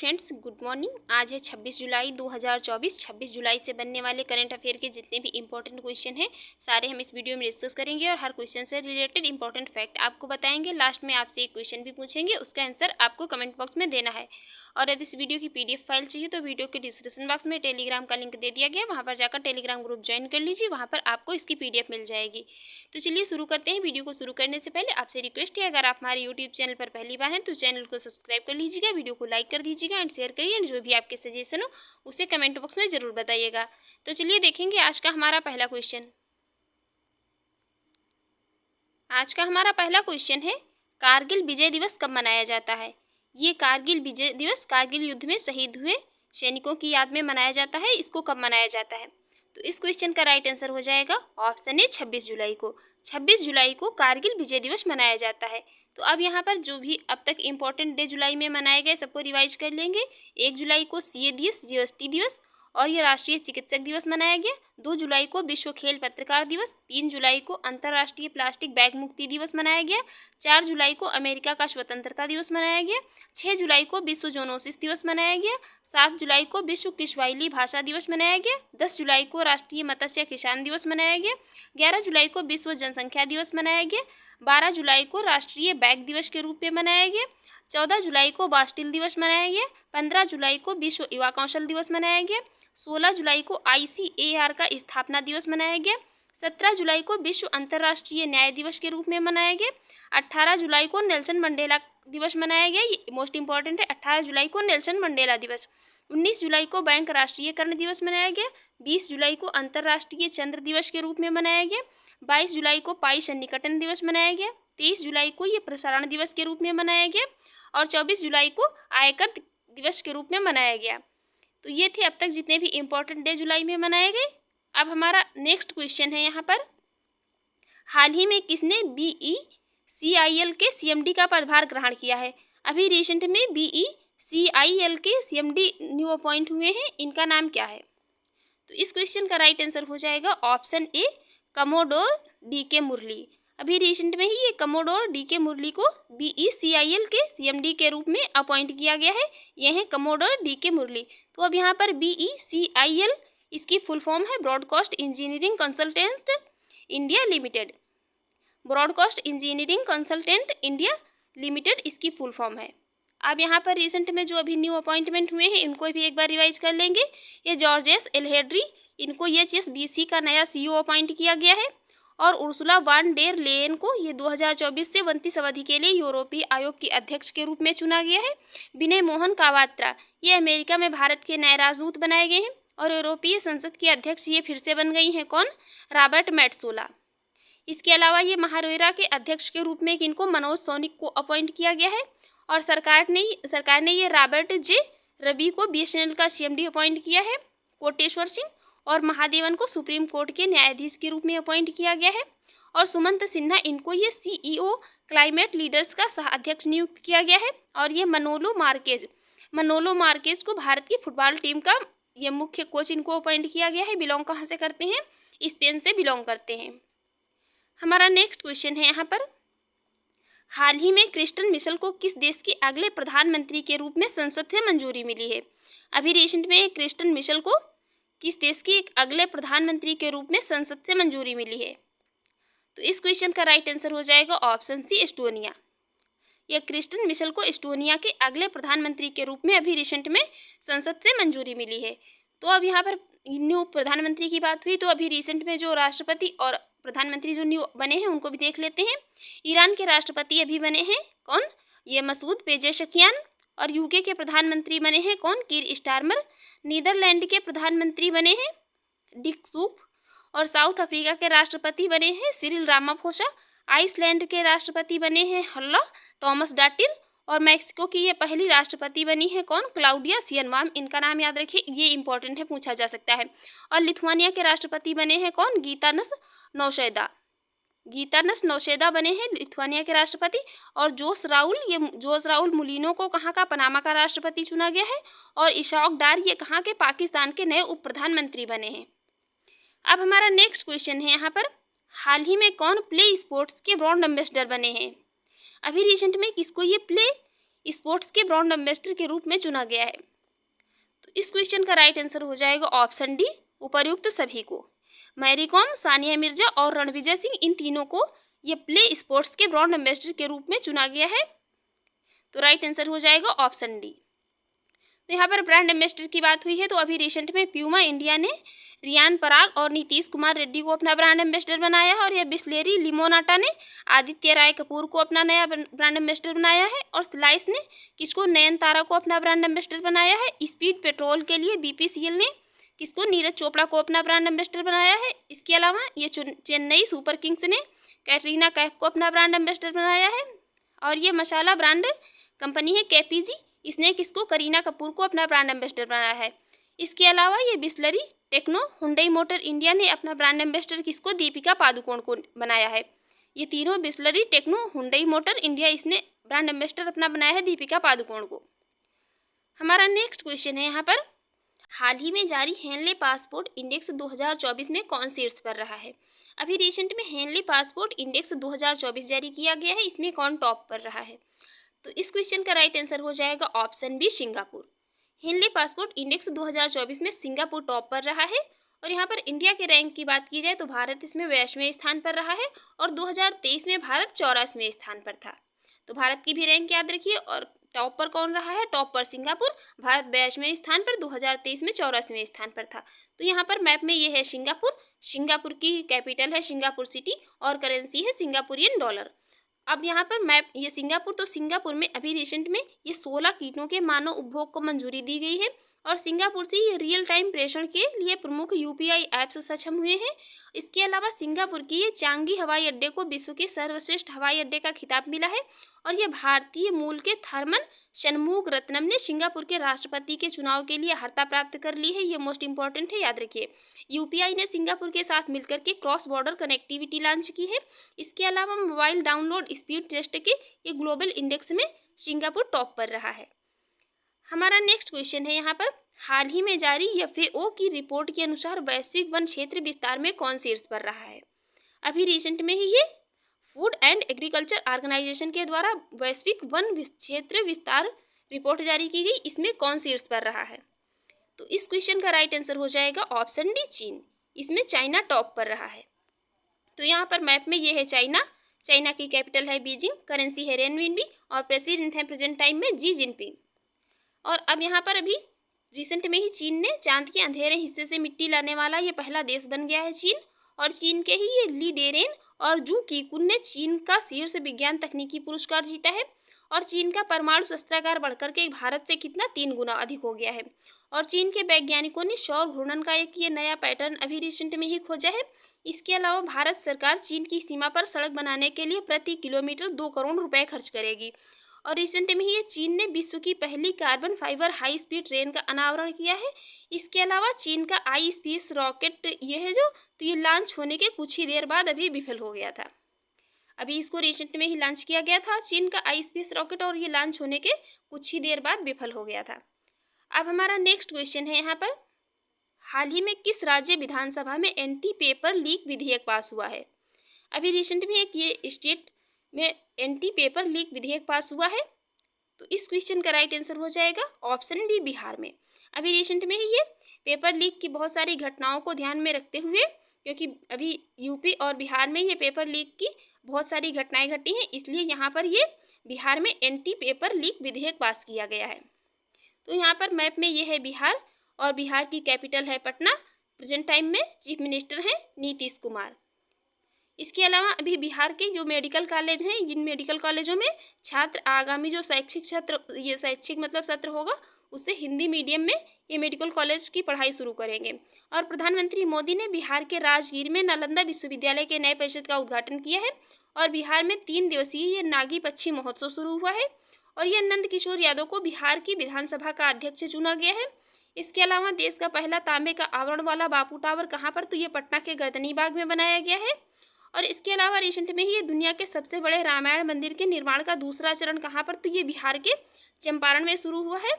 Friends, good morning. आज है 26 जुलाई 2024। 26 जुलाई से बनने वाले करंट अफेयर के जितने भी इंपॉर्टेंट क्वेश्चन हैं सारे हम इस वीडियो में डिस्कस करेंगे और हर क्वेश्चन से रिलेटेड इंपॉर्टेंट फैक्ट आपको बताएंगे। लास्ट में आपसे एक क्वेश्चन भी पूछेंगे, उसका आंसर आपको कमेंट बॉक्स में देना है। और यदि इस वीडियो की PDF फाइल चाहिए तो वीडियो के डिस्क्रिप्शन बॉक्स में टेलीग्राम का लिंक दे दिया गया, वहाँ पर जाकर टेलीग्राम ग्रुप ज्वाइन कर लीजिए, वहाँ पर आपको इसकी PDF मिल जाएगी। तो चलिए शुरू करते हैं। वीडियो को शुरू करने से पहले आपसे रिक्वेस्ट है, अगर आप हमारे यूट्यूब चैनल पर पहली बार हैं तो चैनल को सब्सक्राइब कर लीजिएगा, वीडियो को लाइक कर दीजिएगा एंड शेयर करिए एंड जो भी आपके सजेशन हो उसे कमेंट बॉक्स में ज़रूर बताइएगा। तो चलिए देखेंगे आज का हमारा पहला क्वेश्चन। आज का हमारा पहला क्वेश्चन है, कारगिल विजय दिवस कब मनाया जाता है? ये कारगिल विजय दिवस कारगिल युद्ध में शहीद हुए सैनिकों की याद में मनाया जाता है। इसको कब मनाया जाता है? तो इस क्वेश्चन का राइट आंसर हो जाएगा ऑप्शन ए 26 जुलाई को। 26 जुलाई को कारगिल विजय दिवस मनाया जाता है। तो अब यहाँ पर जो भी अब तक इम्पोर्टेंट डे जुलाई में मनाए गए सबको रिवाइज कर लेंगे। 1 जुलाई को CA दिवस, GST दिवस और ये राष्ट्रीय चिकित्सक दिवस मनाया गया। 2 जुलाई को विश्व खेल पत्रकार दिवस। 3 जुलाई को अंतर्राष्ट्रीय प्लास्टिक बैग मुक्ति दिवस मनाया गया। 4 जुलाई को अमेरिका का स्वतंत्रता दिवस मनाया गया। 6 जुलाई को विश्व जोनोसिस दिवस मनाया गया। 7 जुलाई को विश्व किश्वाइली भाषा दिवस मनाया गया। 10 जुलाई को राष्ट्रीय मत्स्य किसान दिवस मनाया गया। 11 जुलाई को विश्व जनसंख्या दिवस मनाया गया। 12 जुलाई को राष्ट्रीय बैग दिवस के रूप में मनाया गया। 14 जुलाई को बास्टिल दिवस मनाया गया। 15 जुलाई को विश्व युवा कौशल दिवस मनाया गया। 16 जुलाई को ICAR का स्थापना दिवस मनाया गया। 17 जुलाई को विश्व अंतर्राष्ट्रीय न्याय दिवस के रूप में मनाया गया। 18 जुलाई को नेल्सन मंडेला दिवस मनाया गया। ये मोस्ट इंपॉर्टेंट है, 18 जुलाई को नेल्सन मंडेला दिवस। 19 जुलाई को बैंक राष्ट्रीयकरण दिवस मनाया गया। 20 जुलाई को अंतर्राष्ट्रीय चंद्र दिवस के रूप में मनाया गया। 22 जुलाई को पाई सन्निकटन दिवस मनाया गया। 23 जुलाई को ये प्रसारण दिवस के रूप में मनाया गया और 24 जुलाई को आयकर दिवस के रूप में मनाया गया। तो ये थे अब तक जितने भी इम्पोर्टेंट डे जुलाई में मनाए गए। अब हमारा नेक्स्ट क्वेश्चन है यहाँ पर, हाल ही में किसने BECIL के CMD का पदभार ग्रहण किया है? अभी रिसेंट में BECIL के CMD न्यू अपॉइंट हुए हैं, इनका नाम क्या है? तो इस क्वेश्चन का राइट आंसर हो जाएगा ऑप्शन ए कमोडोर DK मुरली। अभी रिसेंट में ही ये कमोडोर DK मुरली को BECIL के CMD के रूप में अपॉइंट किया गया है। ये है कमोडोर DK मुरली। तो अब यहाँ पर BECIL इसकी फुल फॉर्म है broadcast engineering consultant India limited. Broadcast engineering consultant India limited इसकी फुल फॉर्म है। अब यहाँ पर रिसेंट में जो अभी न्यू अपॉइंटमेंट हुए हैं इनको भी एक बार रिवाइज कर लेंगे। ये जॉर्जेस एल्हेड्री, इनको HSBC का नया CEO अपॉइंट किया गया है और उर्सुला वान डेर लेयन को ये 2024 से 29 अवधि के लिए यूरोपीय आयोग की अध्यक्ष के रूप में चुना गया है। विनय मोहन कावात्रा ये अमेरिका में भारत के नए राजदूत बनाए गए हैं और यूरोपीय संसद की अध्यक्ष ये फिर से बन गई हैं, कौन? Robert Metsola. इसके अलावा ये महारोइरा के अध्यक्ष के रूप में इनको मनोज सोनिक को अपॉइंट किया गया है और सरकार ने ये रॉबर्ट जे रवि को BSNL का CMD अपॉइंट किया है। कोटेश्वर सिंह और महादेवन को सुप्रीम कोर्ट के न्यायाधीश के रूप में अपॉइंट किया गया है और सुमंत सिन्हा इनको ये CEO क्लाइमेट लीडर्स का सह अध्यक्ष नियुक्त किया गया है और ये मनोलो मार्केज को भारत की फुटबॉल टीम का ये मुख्य कोच इनको अपॉइंट किया गया है। बिलोंग कहाँ से करते हैं? स्पेन से बिलोंग करते हैं। हमारा नेक्स्ट क्वेश्चन है यहाँ पर, हाल ही में क्रिस्टन मिशेल को किस देश के अगले प्रधानमंत्री के रूप में संसद से मंजूरी मिली है? अभी रिसेंट में क्रिस्टन मिशेल को किस देश के अगले प्रधानमंत्री के रूप में संसद से मंजूरी मिली है? तो इस क्वेश्चन का राइट आंसर हो जाएगा ऑप्शन सी एस्टोनिया। यह क्रिस्टन मिशेल को एस्टोनिया के अगले प्रधानमंत्री के रूप में अभी रिसेंट में संसद से मंजूरी मिली है। तो अब यहाँ पर न्यू प्रधानमंत्री की बात हुई तो अभी रिसेंट में जो राष्ट्रपति और प्रधानमंत्री जो न्यू बने हैं उनको भी देख लेते हैं। ईरान के राष्ट्रपति अभी बने हैं, कौन? ये मसूद पेजेशकियान। और UK के प्रधानमंत्री बने हैं, कौन? कीर स्टारमर। नीदरलैंड के प्रधानमंत्री बने हैं डिक सूप और साउथ अफ्रीका के राष्ट्रपति बने हैं सिरिल रामाफोसा। आइसलैंड के राष्ट्रपति बने हैं हल्ला टॉमस डाटिर और मैक्सिको की ये पहली राष्ट्रपति बनी है, कौन? क्लाउडिया शियनबाम। इनका नाम याद रखिए, ये इंपॉर्टेंट है, पूछा जा सकता है। और लिथुआनिया के राष्ट्रपति बने हैं, कौन? गीतानस नौशेदा बने हैं लिथुआनिया के राष्ट्रपति। और जोस राउल मुलिनो को कहाँ का? पनामा का राष्ट्रपति चुना गया है। और इशाक डार ये कहाँ के? पाकिस्तान के नए उप प्रधानमंत्री बने हैं। अब हमारा नेक्स्ट क्वेश्चन है यहाँ पर, हाल ही में कौन प्ले स्पोर्ट्स के ब्रांड एम्बेसडर बने हैं? अभी रिसेंट में किसको ये प्ले स्पोर्ट्स के ब्रांड एम्बेसडर के रूप में चुना गया है? तो इस क्वेश्चन का राइट आंसर हो जाएगा ऑप्शन डी, उपर्युक्त सभी को। मैरी कॉम, सानिया मिर्जा और रणविजय सिंह, इन तीनों को ये प्ले स्पोर्ट्स के ब्रांड एम्बेसडर के रूप में चुना गया है। तो राइट आंसर हो जाएगा ऑप्शन डी। तो यहाँ पर ब्रांड एम्बेसडर की बात हुई है तो अभी रिसेंट में प्यूमा इंडिया ने रियान पराग और नीतीश कुमार रेड्डी को अपना ब्रांड एम्बेसडर बनाया है, और यह बिस्लेरी लिमोनाटा ने आदित्य राय कपूर को अपना नया ब्रांड एम्बेसडर बनाया है, और स्लाइस ने किसको, नयनतारा को अपना ब्रांड एम्बेसडर बनाया है। स्पीड पेट्रोल के लिए बीपीसीएल ने किसको, नीरज चोपड़ा को अपना ब्रांड एम्बेसडर बनाया है। इसके अलावा ये चेन्नई सुपर किंग्स ने कैटरीना कैफ को अपना ब्रांड एम्बेसडर बनाया है, और ये मसाला ब्रांड कंपनी है केपीजी, इसने किसको, करीना कपूर को अपना ब्रांड एम्बेसडर बनाया है। इसके अलावा ये Bisleri Techno Hyundai Motor India ने अपना ब्रांड एम्बेसडर किसको, दीपिका पादुकोण को बनाया है। ये तीनों Bisleri Techno Hyundai Motor India, इसने ब्रांड एम्बेसडर अपना बनाया है दीपिका पादुकोण को। हमारा नेक्स्ट क्वेश्चन है यहाँ पर, हाल ही में जारी हेनले पासपोर्ट इंडेक्स 2024 में कौन शीर्ष पर रहा है? अभी रिसेंट में हेनले पासपोर्ट इंडेक्स 2024 जारी किया गया है, इसमें कौन टॉप पर रहा है? तो इस क्वेश्चन का राइट आंसर हो जाएगा option B, Singapore. Henley passport index 2024 में सिंगापुर टॉप पर रहा है। और यहाँ पर इंडिया के रैंक की बात की जाए तो भारत इसमें 82वें स्थान पर रहा है, और 2023 में भारत 84वें स्थान पर था। तो भारत की भी रैंक याद रखिए, और टॉप पर कौन रहा है? टॉप पर सिंगापुर, भारत 82वें स्थान पर, 2023 में 84वें स्थान पर था। तो यहाँ पर मैप में ये है सिंगापुर, सिंगापुर की कैपिटल है सिंगापुर सिटी, और करेंसी है सिंगापुरियन डॉलर। अब यहाँ पर मैप ये सिंगापुर, तो सिंगापुर में अभी रिसेंट में ये 16 कीटों के मानव उपभोग को मंजूरी दी गई है, और सिंगापुर से ये रियल टाइम प्रेषण के लिए प्रमुख यूपीआई ऐप्स सक्षम हुए हैं। इसके अलावा सिंगापुर की ये चांगी हवाई अड्डे को विश्व के सर्वश्रेष्ठ हवाई अड्डे का खिताब मिला है, और ये भारतीय मूल के थर्मन शनमुगरत्नम ने सिंगापुर के राष्ट्रपति के चुनाव के लिए अर्हता प्राप्त कर ली है। ये मोस्ट इंपॉर्टेंट है, याद रखिए। यूपीआई ने सिंगापुर के साथ मिलकर के क्रॉस बॉर्डर कनेक्टिविटी लॉन्च की है। इसके अलावा मोबाइल डाउनलोड स्पीड टेस्ट के ये ग्लोबल इंडेक्स में सिंगापुर टॉप पर रहा है। हमारा नेक्स्ट क्वेश्चन है यहाँ पर, हाल ही में जारी एफएओ की रिपोर्ट के अनुसार वैश्विक वन क्षेत्र विस्तार में कौन शीर्ष पर रहा है? अभी रिसेंट में ही ये फूड एंड एग्रीकल्चर ऑर्गेनाइजेशन के द्वारा वैश्विक वन क्षेत्र विस्तार रिपोर्ट जारी की गई, इसमें कौन शीर्ष पर रहा है? तो इस क्वेश्चन का राइट आंसर हो जाएगा ऑप्शन डी, चीन। इसमें चाइना टॉप पर रहा है। तो यहाँ पर मैप में ये है चाइना, चाइना की कैपिटल है बीजिंग, करेंसी है रेनमिनबी, और प्रेसिडेंट है प्रेजेंट टाइम में जी जिनपिंग। और अब यहाँ पर अभी रिसेंट में ही चीन ने चांद के अंधेरे हिस्से से मिट्टी लाने वाला ये पहला देश बन गया है चीन, और चीन के ही ये ली डेरेन और जू कीकुन ने चीन का शीर्ष विज्ञान तकनीकी पुरस्कार जीता है, और चीन का परमाणु शस्त्रागार बढ़कर के भारत से कितना 3 गुना अधिक हो गया है। और चीन के वैज्ञानिकों ने सौर घूर्णन का एक ये नया पैटर्न अभी रिसेंट में ही खोजा है। इसके अलावा भारत सरकार चीन की सीमा पर सड़क बनाने के लिए प्रति किलोमीटर 2 करोड़ रुपए खर्च करेगी। और रिसेंट में ही ये चीन ने विश्व की पहली carbon fibre high speed train का अनावरण किया है। इसके अलावा चीन का आई स्पेस रॉकेट ये है जो, तो ये लॉन्च होने के कुछ ही देर बाद अभी विफल हो गया था। अभी इसको रिसेंट में ही लॉन्च किया गया था चीन का आई स्पेस रॉकेट, और ये लॉन्च होने के कुछ ही देर बाद विफल हो गया था। अब हमारा नेक्स्ट क्वेश्चन है यहाँ पर, हाल ही में किस राज्य विधानसभा में एंटी पेपर लीक विधेयक पास हुआ है? अभी रिसेंट में एक ये स्टेट में एंटी पेपर लीक विधेयक पास हुआ है। तो इस क्वेश्चन का राइट आंसर हो जाएगा ऑप्शन बी, बिहार में। अभी रिसेंट में ही ये पेपर लीक की बहुत सारी घटनाओं को ध्यान में रखते हुए, क्योंकि अभी यूपी और बिहार में ये पेपर लीक की बहुत सारी घटनाएं घटी हैं, इसलिए यहाँ पर ये बिहार में एंटी पेपर लीक विधेयक पास किया गया है। तो यहाँ पर मैप में ये है बिहार, और बिहार की कैपिटल है पटना, प्रेजेंट टाइम में चीफ मिनिस्टर हैं नीतीश कुमार। इसके अलावा अभी बिहार के जो मेडिकल कॉलेज हैं, इन मेडिकल कॉलेजों में छात्र आगामी जो शैक्षिक मतलब सत्र होगा उससे हिंदी मीडियम में ये मेडिकल कॉलेज की पढ़ाई शुरू करेंगे। और प्रधानमंत्री मोदी ने बिहार के राजगीर में नालंदा विश्वविद्यालय के नए परिसर का उद्घाटन किया है, और बिहार में 3 दिवसीय ये नागी पक्षी महोत्सव शुरू हुआ है, और ये नंद किशोर यादव को बिहार की विधानसभा का अध्यक्ष चुना गया है। इसके अलावा देश का पहला तांबे का आवरण वाला बापू टावर कहाँ पर? तो ये पटना के गर्दनी बाग में बनाया गया है। और इसके अलावा रिसेंट में ही ये दुनिया के सबसे बड़े रामायण मंदिर के निर्माण का दूसरा चरण कहाँ पर? तो ये बिहार के चंपारण में शुरू हुआ है।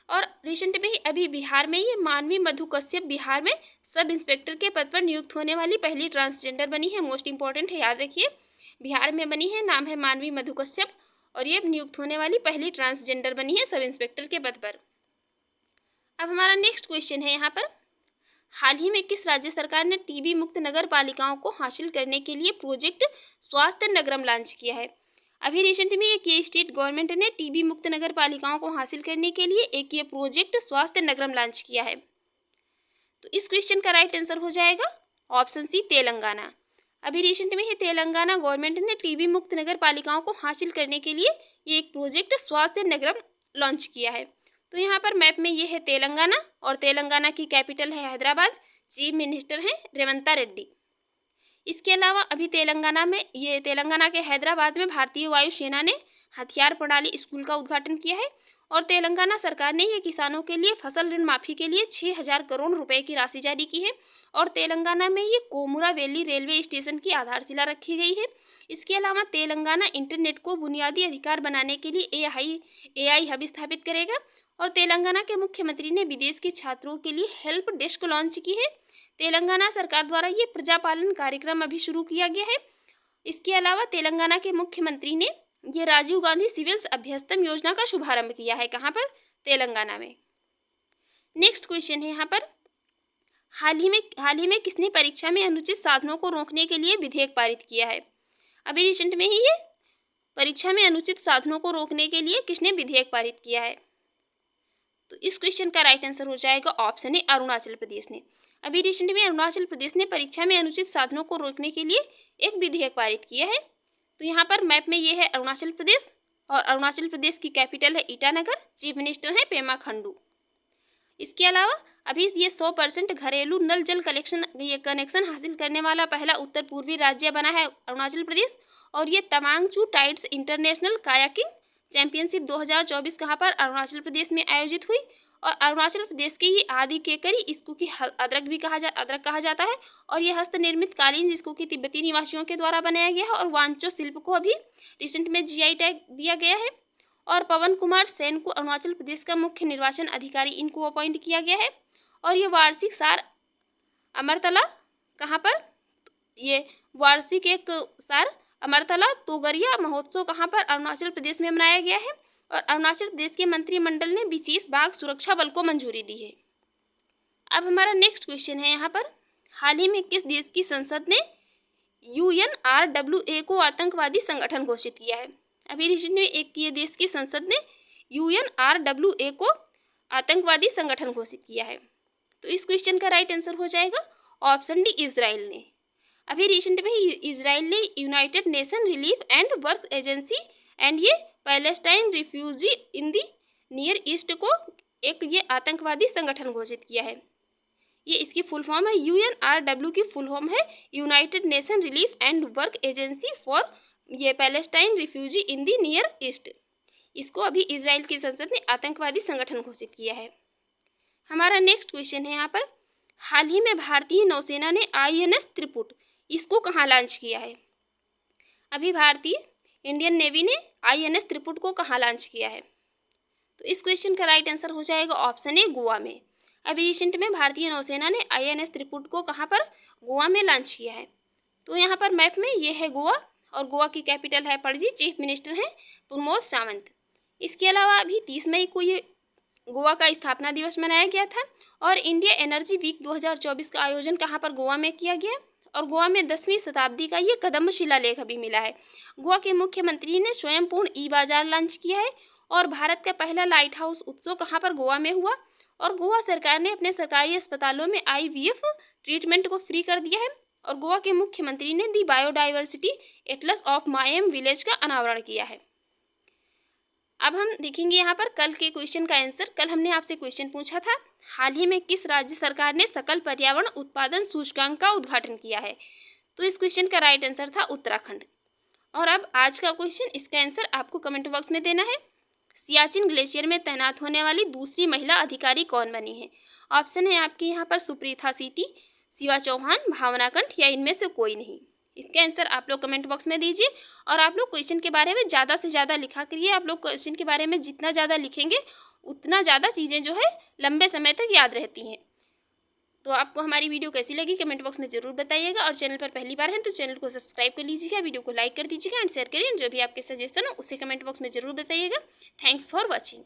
और रिसेंट में ही अभी बिहार में ये मानवी मधु कश्यप बिहार में सब इंस्पेक्टर के पद पर नियुक्त होने वाली पहली ट्रांसजेंडर बनी है। मोस्ट इंपॉर्टेंट है, याद रखिए। बिहार में बनी है, नाम है मानवी मधु कश्यप, और ये नियुक्त होने वाली पहली ट्रांसजेंडर बनी है सब इंस्पेक्टर के पद पर। अब हमारा नेक्स्ट क्वेश्चन है यहाँ पर, हाल ही में किस राज्य सरकार ने टीबी मुक्त नगर पालिकाओं को हासिल करने के लिए प्रोजेक्ट स्वास्थ्य नगरम लॉन्च किया है? अभी रिसेंट में एक ये स्टेट गवर्नमेंट ने टीबी मुक्त नगर पालिकाओं को हासिल करने के लिए एक ये प्रोजेक्ट स्वास्थ्य नगरम लॉन्च किया है। तो इस क्वेश्चन का राइट आंसर हो जाएगा ऑप्शन सी, तेलंगाना। अभी रिसेंट में ही तेलंगाना गवर्नमेंट ने टीबी मुक्त नगर पालिकाओं को हासिल करने के लिए ये एक प्रोजेक्ट स्वास्थ्य नगरम लॉन्च किया है। तो यहाँ पर मैप में ये है तेलंगाना और तेलंगाना की कैपिटल है हैदराबाद, चीफ मिनिस्टर हैं रेवंत रेड्डी। इसके अलावा अभी तेलंगाना के हैदराबाद में भारतीय वायुसेना ने हथियार प्रणाली स्कूल का उद्घाटन किया है और तेलंगाना सरकार ने ये किसानों के लिए फसल ऋण माफी के लिए 6,000 करोड़ रुपए की राशि जारी की है और तेलंगाना में ये कोमुरा वैली रेलवे स्टेशन की आधारशिला रखी गई है। इसके अलावा तेलंगाना इंटरनेट को बुनियादी अधिकार बनाने के लिए AI हब स्थापित करेगा और तेलंगाना के मुख्यमंत्री ने विदेश के छात्रों के लिए हेल्प डेस्क लॉन्च की है। तेलंगाना सरकार द्वारा ये प्रजापालन कार्यक्रम अभी शुरू किया गया है। इसके अलावा तेलंगाना के मुख्यमंत्री ने ये राजीव गांधी सिविल्स अभ्यस्तम योजना का शुभारंभ किया है। कहाँ पर? तेलंगाना में। नेक्स्ट क्वेश्चन है यहाँ पर, हाल ही में किसने परीक्षा में अनुचित साधनों को रोकने के लिए विधेयक पारित किया है? अभी रिसेंट में ही ये परीक्षा में अनुचित साधनों को रोकने के लिए किसने विधेयक पारित किया है? तो इस क्वेश्चन का राइट आंसर हो जाएगा ऑप्शन ए, अरुणाचल प्रदेश ने। अभी रिसेंट में अरुणाचल प्रदेश ने परीक्षा में अनुचित साधनों को रोकने के लिए एक विधेयक पारित किया है। तो यहाँ पर मैप में ये है अरुणाचल प्रदेश और अरुणाचल प्रदेश की कैपिटल है ईटानगर, चीफ मिनिस्टर हैं पेमा खंडू। इसके अलावा अभी ये 100% घरेलू नल जल कनेक्शन हासिल करने वाला पहला उत्तर पूर्वी राज्य बना है अरुणाचल प्रदेश और ये तवांग चू टाइड्स इंटरनेशनल कायाकिंग चैंपियनशिप 2024 कहाँ पर? अरुणाचल प्रदेश में आयोजित हुई और अरुणाचल प्रदेश की ये आदि केकरी इसको की अदरक कहा जाता है और ये हस्त निर्मित कालीन जिसको कि तिब्बती निवासियों के द्वारा बनाया गया है और वांचो शिल्प को अभी रिसेंट में GI टैग दिया गया है और पवन कुमार सेन को अरुणाचल प्रदेश का मुख्य निर्वाचन अधिकारी इनको अपॉइंट किया गया है और ये वार्षिक सार अमरतला कहाँ पर? ये वार्षिक एक सार अमरतला तोगरिया महोत्सव कहाँ पर? अरुणाचल प्रदेश में मनाया गया है और अरुणाचल प्रदेश के मंत्रिमंडल ने विशेष बाघ सुरक्षा बल को मंजूरी दी है। अब हमारा नेक्स्ट क्वेश्चन है यहाँ पर, हाल ही में किस देश की संसद ने UNRWA को आतंकवादी संगठन घोषित किया है? अभी रिसेंट में एक ये देश की संसद ने UNRWA को आतंकवादी संगठन घोषित किया है। तो इस क्वेश्चन का राइट आंसर हो जाएगा ऑप्शन डी, इजराइल ने। अभी रिसेंट में इजराइल ने United nation relief and work agency and ये पैलेस्टाइन रिफ्यूजी इन दी नियर ईस्ट को एक ये आतंकवादी संगठन घोषित किया है। ये इसकी फुल फॉर्म है UNRW की फुल फॉर्म है United nation relief and work agency for ये पैलेस्टाइन रिफ्यूजी इन दी नियर ईस्ट। इसको अभी इजराइल की संसद ने आतंकवादी संगठन घोषित किया है। हमारा नेक्स्ट क्वेश्चन है यहाँ पर, हाल ही में भारतीय नौसेना ने INS त्रिपुट इसको कहाँ लॉन्च किया है? अभी भारतीय इंडियन नेवी ने INS त्रिपुट को कहाँ लॉन्च किया है? तो इस क्वेश्चन का राइट आंसर हो जाएगा ऑप्शन ए, गोवा में। अभी रिसेंट में भारतीय नौसेना ने INS त्रिपुट को कहाँ पर? गोवा में लॉन्च किया है। तो यहाँ पर मैप में ये है गोवा और गोवा की कैपिटल है पणजी, चीफ मिनिस्टर हैं प्रमोद सावंत। इसके अलावा अभी 30 मई को ये गोवा का स्थापना दिवस मनाया गया था और इंडिया एनर्जी वीक 2024 का आयोजन कहाँ पर? गोवा में किया गया और गोवा में 10वीं शताब्दी का ये कदम्ब शिलालेख अभी मिला है। गोवा के मुख्यमंत्री ने स्वयंपूर्ण ई-बाजार लॉन्च किया है और भारत का पहला लाइट हाउस उत्सव कहाँ पर? गोवा में हुआ और गोवा सरकार ने अपने सरकारी अस्पतालों में IVF ट्रीटमेंट को फ्री कर दिया है और गोवा के मुख्यमंत्री ने the biodiversity atlas of Mayem village का अनावरण किया है। अब हम देखेंगे यहाँ पर कल के क्वेश्चन का आंसर। कल हमने आपसे क्वेश्चन पूछा था, हाल ही में किस राज्य सरकार ने सकल पर्यावरण उत्पादन सूचकांक का उद्घाटन किया है? तो इस क्वेश्चन का राइट आंसर था उत्तराखंड। और अब आज का क्वेश्चन, इसका आंसर आपको कमेंट बॉक्स में देना है। सियाचिन ग्लेशियर में तैनात होने वाली दूसरी महिला अधिकारी कौन बनी है? ऑप्शन है आपके यहाँ पर सुप्रीता सीटी, शिवा चौहान, भावना कंठ या इनमें से कोई नहीं। इसका आंसर आप लोग कमेंट बॉक्स में दीजिए और आप लोग क्वेश्चन के बारे में ज़्यादा से ज़्यादा लिखा करिए। आप लोग क्वेश्चन के बारे में जितना ज़्यादा लिखेंगे उतना ज़्यादा चीज़ें जो है लंबे समय तक याद रहती हैं। तो आपको हमारी वीडियो कैसी लगी कमेंट बॉक्स में ज़रूर बताइएगा, और चैनल पर पहली बार हैं तो चैनल को सब्सक्राइब कर लीजिएगा, वीडियो को लाइक कर दीजिएगा एंड शेयर करिए। जो भी आपके सजेशन हो उसे कमेंट बॉक्स में ज़रूर बताइएगा। Thanks for watching.